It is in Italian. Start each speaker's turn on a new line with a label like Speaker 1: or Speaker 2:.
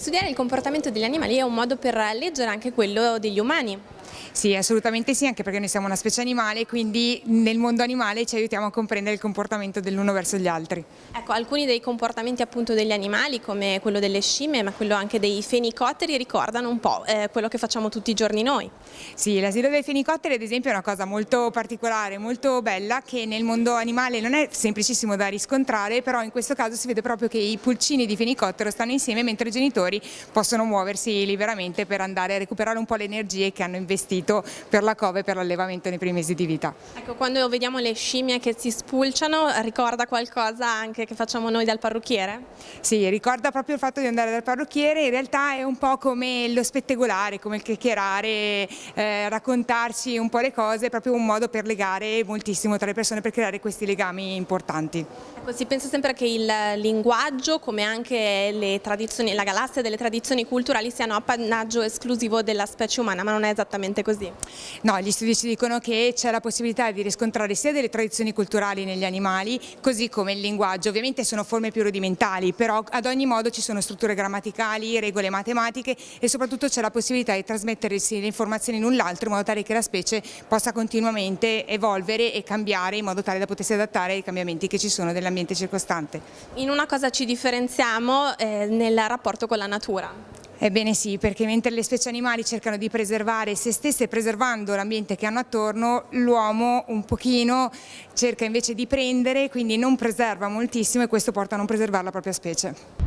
Speaker 1: Studiare il comportamento degli animali è un modo per leggere anche quello degli umani.
Speaker 2: Sì, assolutamente sì, anche perché noi siamo una specie animale, quindi nel mondo animale ci aiutiamo a comprendere il comportamento dell'uno verso gli altri.
Speaker 1: Ecco, alcuni dei comportamenti appunto degli animali, come quello delle scimmie, ma quello anche dei fenicotteri, ricordano un po' quello che facciamo tutti i giorni noi.
Speaker 2: Sì, l'asilo dei fenicotteri ad esempio è una cosa molto particolare, molto bella, che nel mondo animale non è semplicissimo da riscontrare, però in questo caso si vede proprio che i pulcini di fenicottero stanno insieme mentre i genitori possono muoversi liberamente per andare a recuperare un po' le energie che hanno investito per la cova e per l'allevamento nei primi mesi di vita.
Speaker 1: Ecco, quando vediamo le scimmie che si spulciano, ricorda qualcosa anche che facciamo noi dal parrucchiere?
Speaker 2: Sì, ricorda proprio il fatto di andare dal parrucchiere, in realtà è un po' come lo spettacolare, come il chiacchierare, raccontarci un po' le cose, è proprio un modo per legare moltissimo tra le persone, per creare questi legami importanti.
Speaker 1: Ecco, si pensa sempre che il linguaggio, come anche le tradizioni, la galassia delle tradizioni culturali siano appannaggio esclusivo della specie umana, ma non è esattamente così.
Speaker 2: No, gli studi ci dicono che c'è la possibilità di riscontrare sia delle tradizioni culturali negli animali, così come il linguaggio. Ovviamente sono forme più rudimentali, però ad ogni modo ci sono strutture grammaticali, regole matematiche e soprattutto c'è la possibilità di trasmettersi le informazioni l'un l'altro in modo tale che la specie possa continuamente evolvere e cambiare in modo tale da potersi adattare ai cambiamenti che ci sono nell'ambiente circostante.
Speaker 1: In una cosa ci differenziamo nel rapporto con la natura.
Speaker 2: Ebbene sì, perché mentre le specie animali cercano di preservare se stesse preservando l'ambiente che hanno attorno, l'uomo un pochino cerca invece di prendere, quindi non preserva moltissimo e questo porta a non preservare la propria specie.